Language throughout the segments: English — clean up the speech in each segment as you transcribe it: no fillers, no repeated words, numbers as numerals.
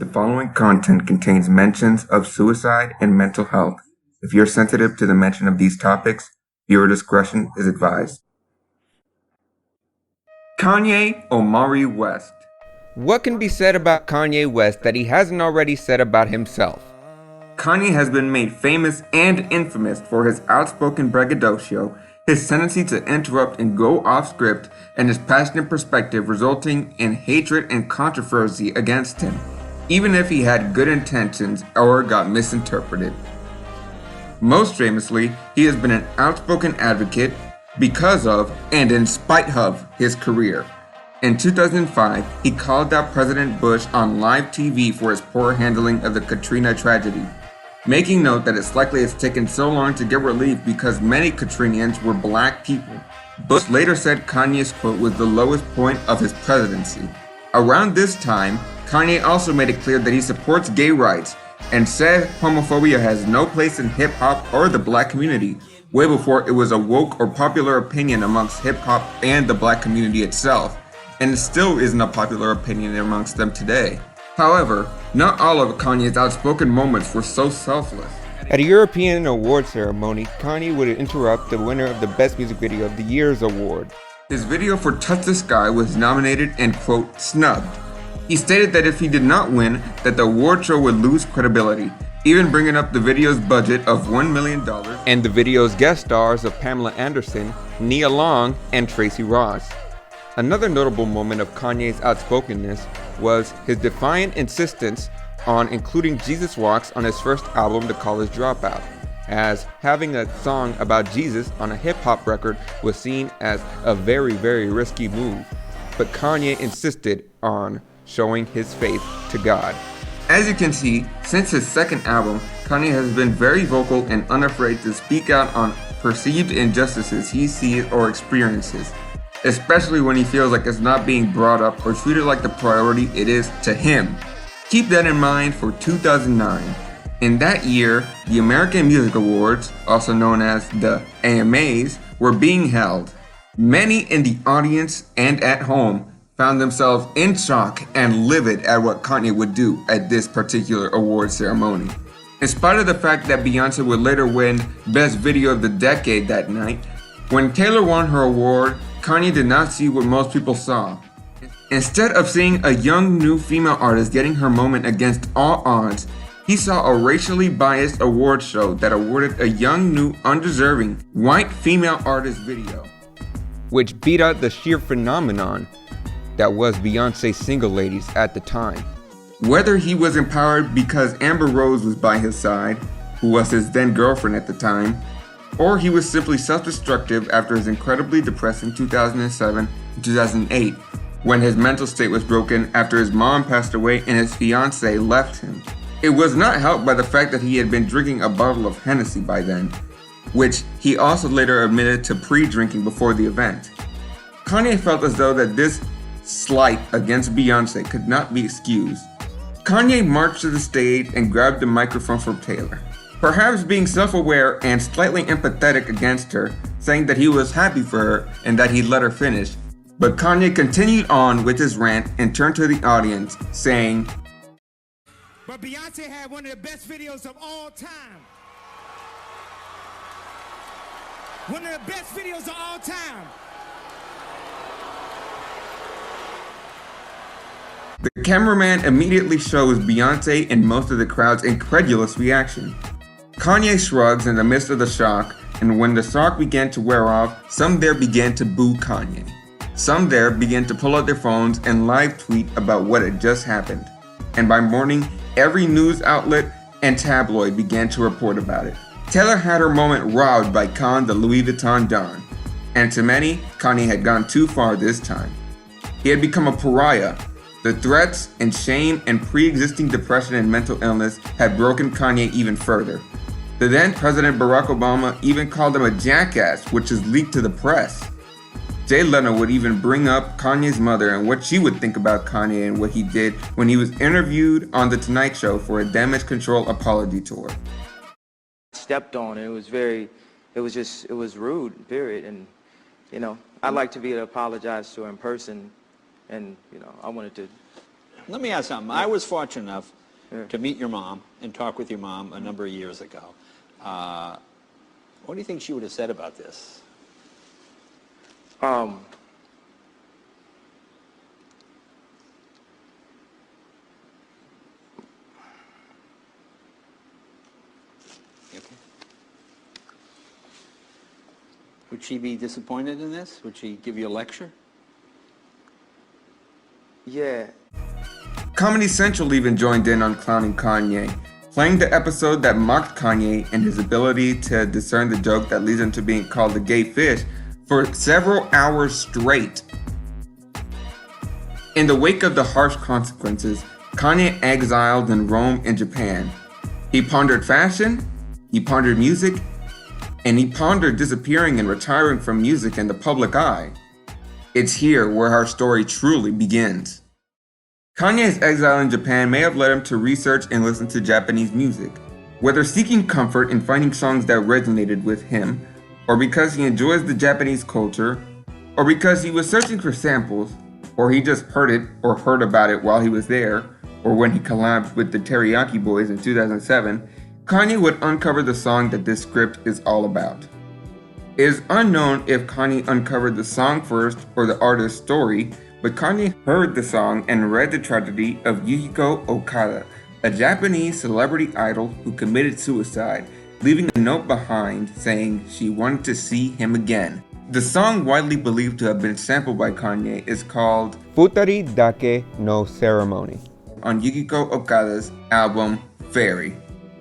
The following content contains mentions of suicide and mental health. If you're sensitive to the mention of these topics, viewer discretion is advised. Kanye Omari West. What can be said about Kanye West that he hasn't already said about himself? Kanye has been made famous and infamous for his outspoken braggadocio, his tendency to interrupt and go off script, and his passionate perspective resulting in hatred and controversy against him, even if he had good intentions or got misinterpreted. Most famously, he has been an outspoken advocate because of and in spite of his career. In 2005, he called out President Bush on live TV for his poor handling of the Katrina tragedy, making note that it's likely it's taken so long to get relief because many Katrinians were black people. Bush later said Kanye's quote was the lowest point of his presidency. Around this time, Kanye also made it clear that he supports gay rights and said homophobia has no place in hip-hop or the black community, way before it was a woke or popular opinion amongst hip-hop and the black community itself, and it still isn't a popular opinion amongst them today. However, not all of Kanye's outspoken moments were so selfless. At a European award ceremony, Kanye would interrupt the winner of the Best Music Video of the Year's award. His video for Touch the Sky was nominated and, quote, snubbed. He stated that if he did not win, that the award show would lose credibility, even bringing up the video's budget of $1 million. And the video's guest stars of Pamela Anderson, Nia Long, and Tracy Ross. Another notable moment of Kanye's outspokenness was his defiant insistence on including Jesus Walks on his first album, The College Dropout, as having a song about Jesus on a hip-hop record was seen as a very, very risky move. But Kanye insisted on showing his faith to God. As you can see, since his second album, Kanye has been very vocal and unafraid to speak out on perceived injustices he sees or experiences, especially when he feels like it's not being brought up or treated like the priority it is to him. Keep that in mind for 2009. In that year, the American Music Awards, also known as the AMAs, were being held. Many in the audience and at home found themselves in shock and livid at what Kanye would do at this particular award ceremony. In spite of the fact that Beyonce would later win Best Video of the Decade that night, when Taylor won her award, Kanye did not see what most people saw. Instead of seeing a young new female artist getting her moment against all odds, he saw a racially biased award show that awarded a young new undeserving white female artist video, which beat out the sheer phenomenon that was Beyonce's Single Ladies at the time. Whether he was empowered because Amber Rose was by his side, who was his then girlfriend at the time, or he was simply self-destructive after his incredibly depressing 2007 and 2008, when his mental state was broken after his mom passed away and his fiancée left him. It was not helped by the fact that he had been drinking a bottle of Hennessy by then, which he also later admitted to pre-drinking before the event. Kanye felt as though that this slight against Beyonce could not be excused. Kanye marched to the stage and grabbed the microphone from Taylor, perhaps being self-aware and slightly empathetic against her, saying that he was happy for her and that he'd let her finish. But Kanye continued on with his rant and turned to the audience, saying, "But Beyonce had one of the best videos of all time. One of the best videos of all time." The cameraman immediately shows Beyonce and most of the crowd's incredulous reaction. Kanye shrugs in the midst of the shock, and when the shock began to wear off, some there began to boo Kanye. Some there began to pull out their phones and live tweet about what had just happened. And by morning, every news outlet and tabloid began to report about it. Taylor had her moment robbed by Khan the Louis Vuitton Don. And to many, Kanye had gone too far this time. He had become a pariah. The threats and shame and pre-existing depression and mental illness had broken Kanye even further. The then President Barack Obama even called him a jackass, which is leaked to the press. Jay Leno would even bring up Kanye's mother and what she would think about Kanye and what he did when he was interviewed on The Tonight Show for a damage control apology tour. Stepped on, and it was rude, period. And, I'd like to be able to apologize to her in person, and, I wanted to Let me ask something. I was fortunate enough to meet your mom and talk with your mom a number of years ago. What do you think she would have said about this? Okay. Would she be disappointed in this? Would she give you a lecture? Yeah. Comedy Central even joined in on clowning Kanye, playing the episode that mocked Kanye and his ability to discern the joke that leads him to being called a gay fish for several hours straight. In the wake of the harsh consequences, Kanye exiled in Rome and Japan. He pondered fashion, he pondered music, and he pondered disappearing and retiring from music in the public eye. It's here where our story truly begins. Kanye's exile in Japan may have led him to research and listen to Japanese music, whether seeking comfort in finding songs that resonated with him, or because he enjoys the Japanese culture, or because he was searching for samples, or he just heard it or heard about it while he was there, or when he collabed with the Teriyaki Boys in 2007, Kanye would uncover the song that this script is all about. It is unknown if Kanye uncovered the song first or the artist's story, but Kanye heard the song and read the tragedy of Yukiko Okada, a Japanese celebrity idol who committed suicide, leaving a note behind saying she wanted to see him again. The song, widely believed to have been sampled by Kanye, is called Futari Dake no Ceremony on Yukiko Okada's album Fairy.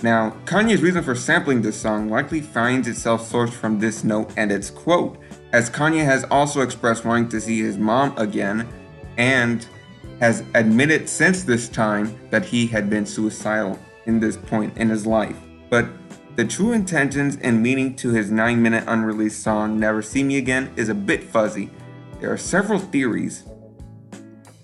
Now, Kanye's reason for sampling this song likely finds itself sourced from this note and its quote, as Kanye has also expressed wanting to see his mom again and has admitted since this time that he had been suicidal in this point in his life. But the true intentions and meaning to his 9-minute unreleased song Never See Me Again is a bit fuzzy. There are several theories.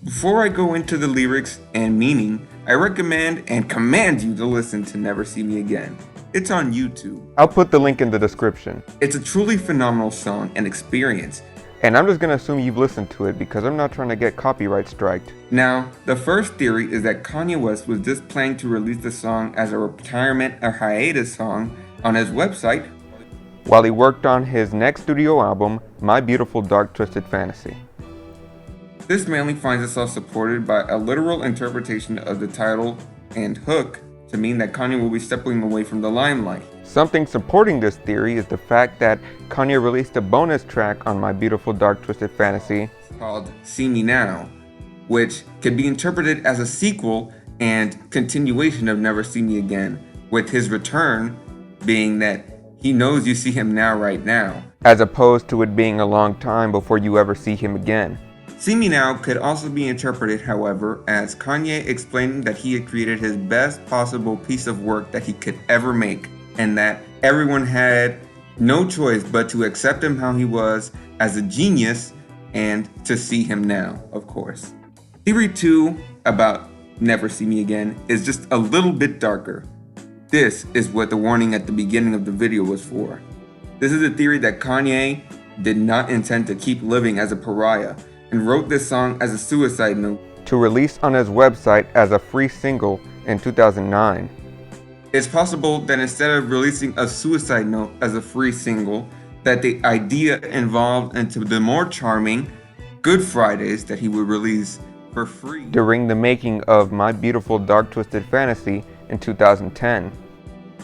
Before I go into the lyrics and meaning, I recommend and command you to listen to Never See Me Again. It's on YouTube. I'll put the link in the description. It's a truly phenomenal song and experience. And I'm just gonna assume you've listened to it because I'm not trying to get copyright striked. Now, the first theory is that Kanye West was just planning to release the song as a retirement or hiatus song on his website while he worked on his next studio album, My Beautiful Dark Twisted Fantasy. This mainly finds itself supported by a literal interpretation of the title and hook to mean that Kanye will be stepping away from the limelight. Something supporting this theory is the fact that Kanye released a bonus track on My Beautiful Dark Twisted Fantasy called See Me Now, which could be interpreted as a sequel and continuation of Never See Me Again, with his return being that he knows you see him now right now, as opposed to it being a long time before you ever see him again. See Me Now could also be interpreted, however, as Kanye explaining that he had created his best possible piece of work that he could ever make, and that everyone had no choice but to accept him how he was as a genius and to see him now, of course. Theory 2 about Never See Me Again is just a little bit darker. This is what the warning at the beginning of the video was for. This is a theory that Kanye did not intend to keep living as a pariah and wrote this song as a suicide note to release on his website as a free single in 2009. It's possible that instead of releasing a suicide note as a free single, that the idea evolved into the more charming Good Fridays that he would release for free during the making of My Beautiful Dark Twisted Fantasy in 2010.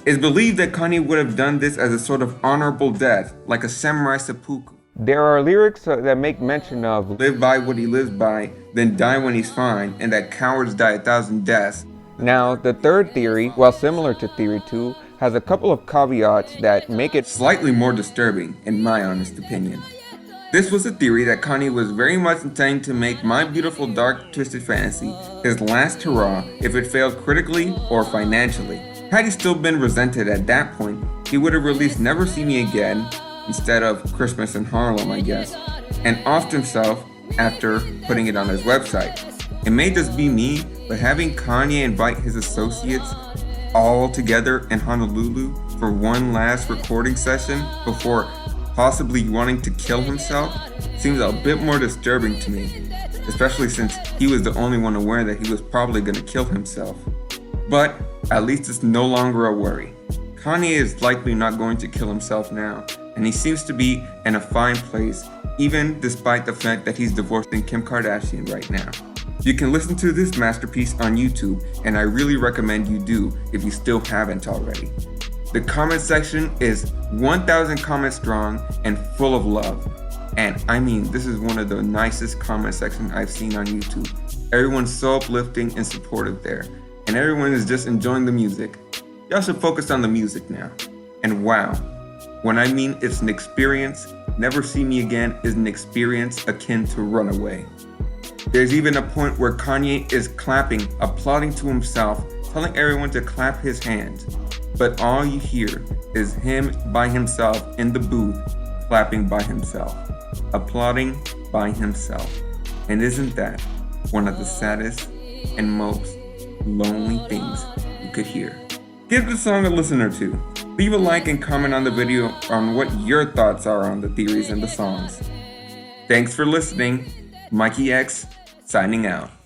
It's believed that Kanye would have done this as a sort of honorable death, like a samurai seppuku. There are lyrics that make mention of live by what he lives by, then die when he's fine, and that cowards die 1,000 deaths. Now, the third theory, while similar to Theory 2, has a couple of caveats that make it slightly more disturbing, in my honest opinion. This was a theory that Kanye was very much intending to make My Beautiful Dark Twisted Fantasy his last hurrah if it failed critically or financially. Had he still been resented at that point, he would have released Never See Me Again instead of Christmas in Harlem, I guess, and offed himself after putting it on his website. It may just be me, but having Kanye invite his associates all together in Honolulu for one last recording session before possibly wanting to kill himself seems a bit more disturbing to me. especially since he was the only one aware that he was probably going to kill himself. But at least it's no longer a worry. Kanye is likely not going to kill himself now, and he seems to be in a fine place, even despite the fact that he's divorcing Kim Kardashian right now. You can listen to this masterpiece on YouTube, and I really recommend you do if you still haven't already. The comment section is 1,000 comments strong and full of love. And I mean, this is one of the nicest comment sections I've seen on YouTube. Everyone's so uplifting and supportive there, and everyone is just enjoying the music. Y'all should focus on the music now. And wow, when I mean it's an experience, Never See Me Again is an experience akin to Runaway. There's even a point where Kanye is clapping, applauding to himself, telling everyone to clap his hands. But all you hear is him by himself in the booth, clapping by himself, applauding by himself. And isn't that one of the saddest and most lonely things you could hear? Give the song a listen or two. Leave a like and comment on the video on what your thoughts are on the theories and the songs. Thanks for listening. Mikey X, signing out.